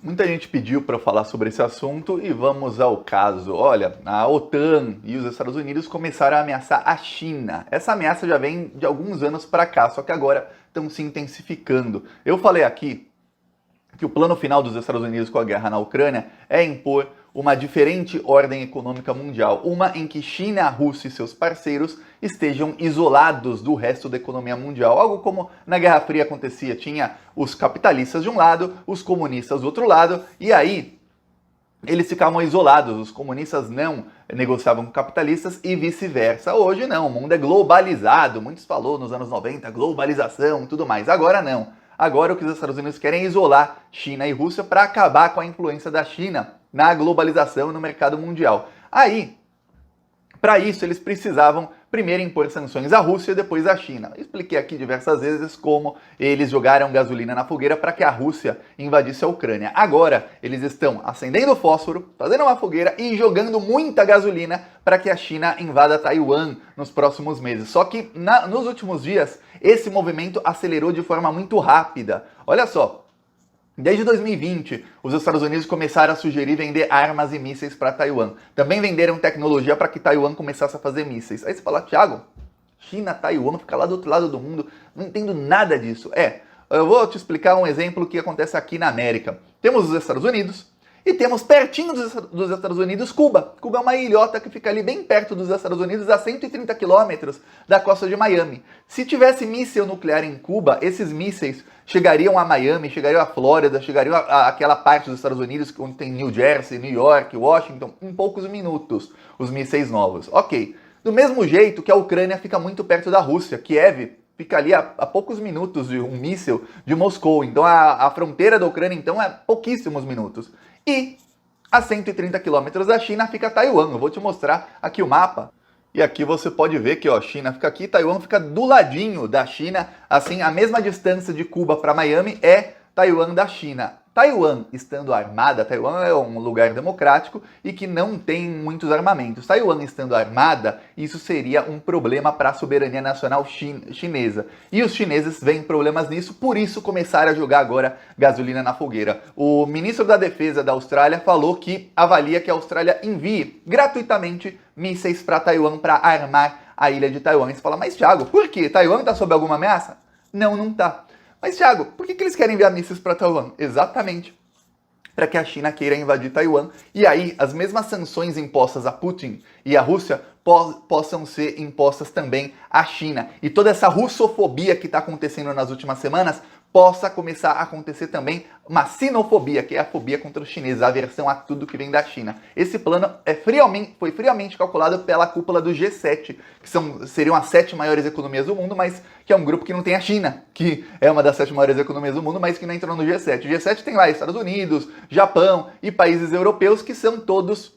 Muita gente pediu para eu falar sobre esse assunto e vamos ao caso. Olha, a OTAN e os Estados Unidos começaram a ameaçar a China. Essa ameaça já vem de alguns anos para cá, só que agora estão se intensificando. Eu falei aqui que o plano final dos Estados Unidos com a guerra na Ucrânia é impor uma diferente ordem econômica mundial, uma em que China, Rússia e seus parceiros estejam isolados do resto da economia mundial, algo como na Guerra Fria acontecia, tinha os capitalistas de um lado, os comunistas do outro lado, e aí eles ficavam isolados, os comunistas não negociavam com capitalistas e vice-versa. Hoje não, o mundo é globalizado, muitos falou nos anos 90, globalização e tudo mais, agora não. Agora o que os Estados Unidos querem é isolar China e Rússia para acabar com a influência da China na globalização e no mercado mundial. Aí, para isso, eles precisavam primeiro impor sanções à Rússia e depois à China. Eu expliquei aqui diversas vezes como eles jogaram gasolina na fogueira para que a Rússia invadisse a Ucrânia. Agora, eles estão acendendo fósforo, fazendo uma fogueira e jogando muita gasolina para que a China invada Taiwan nos próximos meses. Só que nos últimos dias, esse movimento acelerou de forma muito rápida. Olha só. Desde 2020, os Estados Unidos começaram a sugerir vender armas e mísseis para Taiwan. Também venderam tecnologia para que Taiwan começasse a fazer mísseis. Aí você fala, Thiago, China, Taiwan, fica lá do outro lado do mundo, não entendo nada disso. Eu vou te explicar um exemplo que acontece aqui na América. Temos os Estados Unidos e temos pertinho dos Estados Unidos Cuba. Cuba é uma ilhota que fica ali bem perto dos Estados Unidos, a 130 quilômetros da costa de Miami. Se tivesse míssil nuclear em Cuba, esses mísseis chegariam a Miami, chegariam à Flórida, chegariam àquela parte dos Estados Unidos onde tem New Jersey, New York, Washington, em poucos minutos, os mísseis novos. Ok. Do mesmo jeito que a Ucrânia fica muito perto da Rússia, Kiev fica ali a poucos minutos de um míssil de Moscou. Então a fronteira da Ucrânia então é pouquíssimos minutos. E a 130 quilômetros da China fica Taiwan. Eu vou te mostrar aqui o mapa. E aqui você pode ver que a China fica aqui, Taiwan fica do ladinho da China. Assim, a mesma distância de Cuba para Miami é Taiwan da China. Taiwan estando armada, Taiwan é um lugar democrático e que não tem muitos armamentos. Taiwan estando armada, isso seria um problema para a soberania nacional chinesa. E os chineses veem problemas nisso, por isso começaram a jogar agora gasolina na fogueira. O ministro da Defesa da Austrália falou que avalia que a Austrália envie gratuitamente mísseis para Taiwan para armar a ilha de Taiwan. E você fala, mas Thiago, por quê? Taiwan está sob alguma ameaça? Não, não está. Mas, Thiago, por que eles querem enviar mísseis para Taiwan? Exatamente para que a China queira invadir Taiwan. E aí, as mesmas sanções impostas a Putin e a Rússia possam ser impostas também à China. E toda essa russofobia que está acontecendo nas últimas semanas possa começar a acontecer também uma sinofobia, que é a fobia contra os chineses, a aversão a tudo que vem da China. Esse plano foi friamente calculado pela cúpula do G7, que seriam as 7 maiores economias do mundo, mas que é um grupo que não tem a China, que é uma das 7 maiores economias do mundo, mas que não entrou no G7. O G7 tem lá Estados Unidos, Japão e países europeus que são todos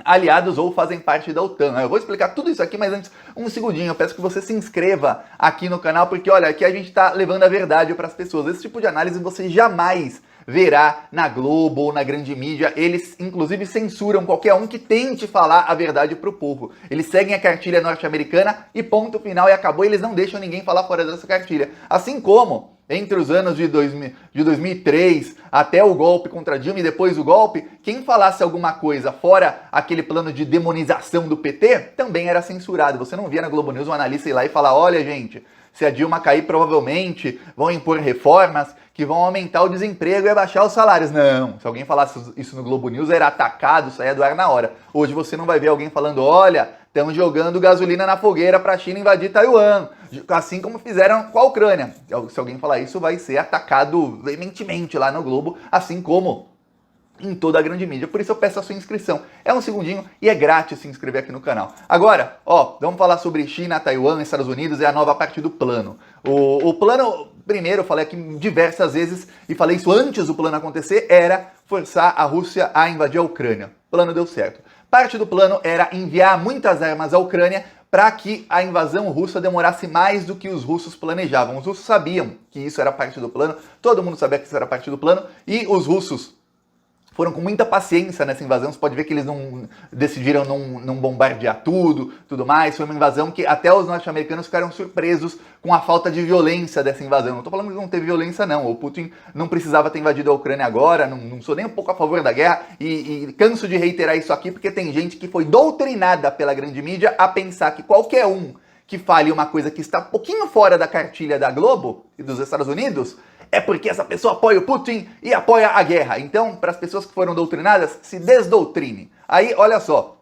aliados ou fazem parte da OTAN. Eu vou explicar tudo isso aqui, mas antes, um segundinho, eu peço que você se inscreva aqui no canal, porque olha, aqui a gente está levando a verdade para as pessoas. Esse tipo de análise você jamais verá na Globo ou na grande mídia. Eles, inclusive, censuram qualquer um que tente falar a verdade para o povo. Eles seguem a cartilha norte-americana e ponto final, e acabou. Eles não deixam ninguém falar fora dessa cartilha. Assim como entre os anos de 2003 até o golpe contra Dilma e depois o golpe, quem falasse alguma coisa fora aquele plano de demonização do PT também era censurado. Você não via na Globo News um analista ir lá e falar, olha gente, se a Dilma cair provavelmente vão impor reformas que vão aumentar o desemprego e abaixar os salários. Não, se alguém falasse isso no Globo News era atacado, saía do ar na hora. Hoje você não vai ver alguém falando, olha, estamos jogando gasolina na fogueira para a China invadir Taiwan, assim como fizeram com a Ucrânia. Se alguém falar isso, vai ser atacado veementemente lá no Globo, assim como em toda a grande mídia. Por isso eu peço a sua inscrição. É um segundinho e é grátis se inscrever aqui no canal. Agora, vamos falar sobre China, Taiwan, Estados Unidos e a nova parte do plano. O plano, primeiro, eu falei aqui diversas vezes e falei isso antes do plano acontecer, era forçar a Rússia a invadir a Ucrânia. O plano deu certo. Parte do plano era enviar muitas armas à Ucrânia para que a invasão russa demorasse mais do que os russos planejavam. Os russos sabiam que isso era parte do plano, todo mundo sabia que isso era parte do plano, e os russos foram com muita paciência nessa invasão. Você pode ver que eles decidiram não bombardear tudo mais. Foi uma invasão que até os norte-americanos ficaram surpresos com a falta de violência dessa invasão. Não estou falando que não teve violência, não. O Putin não precisava ter invadido a Ucrânia agora, não sou nem um pouco a favor da guerra, e canso de reiterar isso aqui, porque tem gente que foi doutrinada pela grande mídia a pensar que qualquer um que fale uma coisa que está um pouquinho fora da cartilha da Globo e dos Estados Unidos, é porque essa pessoa apoia o Putin e apoia a guerra. Então, para as pessoas que foram doutrinadas, se desdoutrine. Aí, olha só,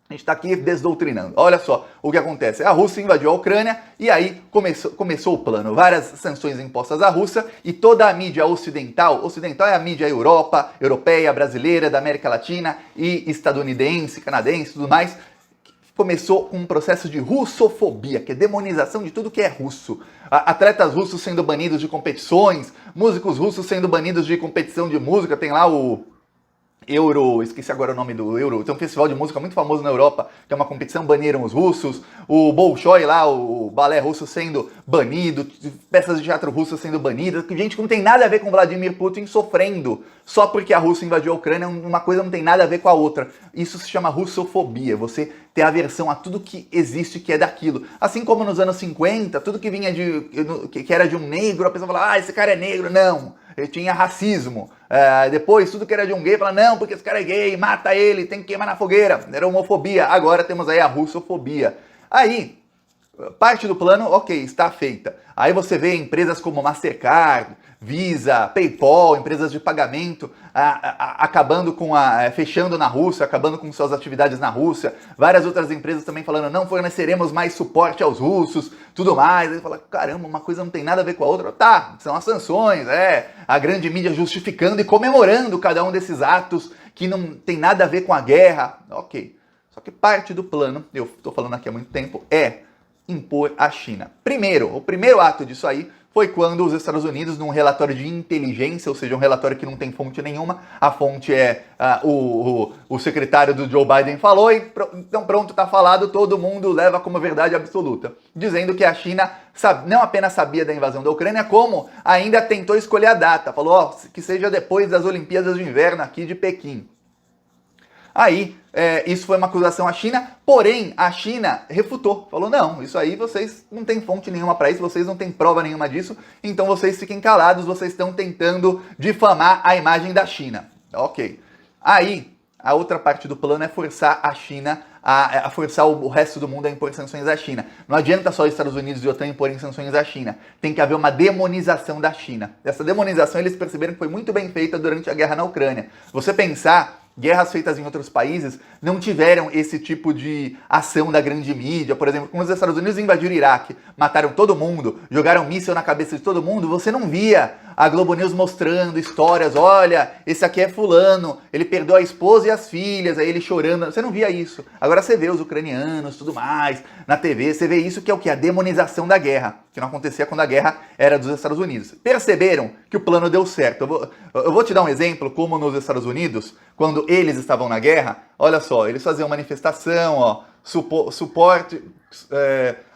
a gente está aqui desdoutrinando. Olha só o que acontece. A Rússia invadiu a Ucrânia e aí começou o plano. Várias sanções impostas à Rússia e toda a mídia ocidental é a mídia europeia, brasileira, da América Latina e estadunidense, canadense e tudo mais, começou com um processo de russofobia, que é demonização de tudo que é russo. Atletas russos sendo banidos de competições, músicos russos sendo banidos de competição de música. Tem lá o Euro, esqueci agora o nome do Euro, tem um festival de música muito famoso na Europa, que é uma competição, baniram os russos, o Bolshoi lá, o balé russo sendo banido, peças de teatro russas sendo banidas, que gente que não tem nada a ver com Vladimir Putin sofrendo, só porque a Rússia invadiu a Ucrânia, uma coisa não tem nada a ver com a outra. Isso se chama russofobia, você ter aversão a tudo que existe que é daquilo. Assim como nos anos 50, tudo que vinha que era de um negro, a pessoa falava, esse cara é negro, não. Ele tinha racismo. Depois, tudo que era de um gay, fala, não, porque esse cara é gay, mata ele, tem que queimar na fogueira. Era homofobia. Agora temos aí a russofobia. Aí, parte do plano, ok, está feita. Aí você vê empresas como Mastercard, Visa, PayPal, empresas de pagamento, acabando fechando na Rússia, acabando com suas atividades na Rússia. Várias outras empresas também falando, não forneceremos mais suporte aos russos, tudo mais. Aí fala, caramba, uma coisa não tem nada a ver com a outra. Tá, são as sanções, a grande mídia justificando e comemorando cada um desses atos que não tem nada a ver com a guerra. Ok, só que parte do plano, eu estou falando aqui há muito tempo, é impor a China. O primeiro ato disso aí foi quando os Estados Unidos, num relatório de inteligência, ou seja, um relatório que não tem fonte nenhuma, a fonte é o secretário do Joe Biden falou, e então pronto, tá falado, todo mundo leva como verdade absoluta, dizendo que a China não apenas sabia da invasão da Ucrânia, como ainda tentou escolher a data, falou que seja depois das Olimpíadas de Inverno aqui de Pequim. Aí, isso foi uma acusação à China, porém, a China refutou. Falou, não, isso aí vocês não têm fonte nenhuma para isso, vocês não têm prova nenhuma disso, então vocês fiquem calados, vocês estão tentando difamar a imagem da China. Ok. Aí, a outra parte do plano é forçar a China, a forçar o resto do mundo a impor sanções à China. Não adianta só os Estados Unidos e a OTAN imporem sanções à China. Tem que haver uma demonização da China. Essa demonização eles perceberam que foi muito bem feita durante a guerra na Ucrânia. Você pensar, guerras feitas em outros países não tiveram esse tipo de ação da grande mídia. Por exemplo, quando os Estados Unidos invadiram o Iraque, mataram todo mundo, jogaram míssil na cabeça de todo mundo, você não via a Globo News mostrando histórias, olha, esse aqui é fulano, ele perdeu a esposa e as filhas, aí ele chorando, você não via isso. Agora você vê os ucranianos, tudo mais, na TV, você vê isso que é o que? A demonização da guerra, que não acontecia quando a guerra era dos Estados Unidos. Perceberam que o plano deu certo. Eu vou te dar um exemplo, como nos Estados Unidos, quando eles estavam na guerra, olha só, eles faziam manifestação, suporte,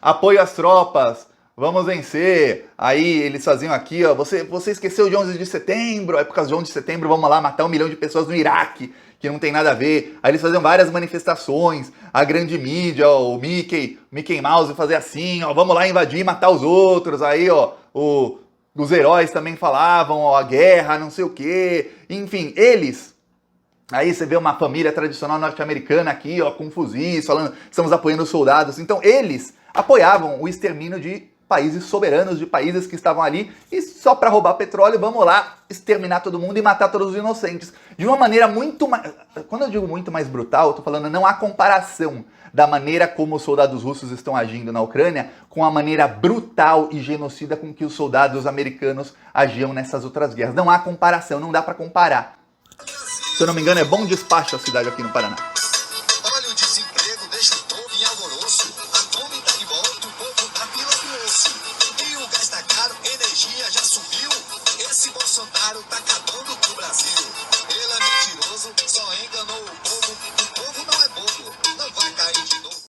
apoio às tropas, vamos vencer. Aí eles faziam aqui, você esqueceu de 11 de setembro, é por causa de 11 de setembro, vamos lá matar 1 milhão de pessoas no Iraque, que não tem nada a ver. Aí eles faziam várias manifestações, a grande mídia, o Mickey Mouse fazia assim, vamos lá invadir e matar os outros. Aí, os heróis também falavam, a guerra, não sei o quê. Enfim, eles... Aí você vê uma família tradicional norte-americana aqui, com fuzis, falando, estamos apoiando os soldados. Então eles apoiavam o extermínio de países soberanos, de países que estavam ali, e só para roubar petróleo, vamos lá exterminar todo mundo e matar todos os inocentes. De uma maneira muito mais... Quando eu digo muito mais brutal, eu tô falando, não há comparação da maneira como os soldados russos estão agindo na Ucrânia com a maneira brutal e genocida com que os soldados americanos agiam nessas outras guerras. Não há comparação, não dá para comparar. Se eu não me engano, é Bom Despacho a cidade aqui no Paraná. Olha o desemprego deixa o povo em alvoroço. A fome tá em volta, o povo tá pilando o osso. E o gás tá caro, energia já subiu. Esse Bolsonaro tá acabando com o Brasil. Ele é mentiroso, só enganou o povo. O povo não é bobo, não vai cair de novo.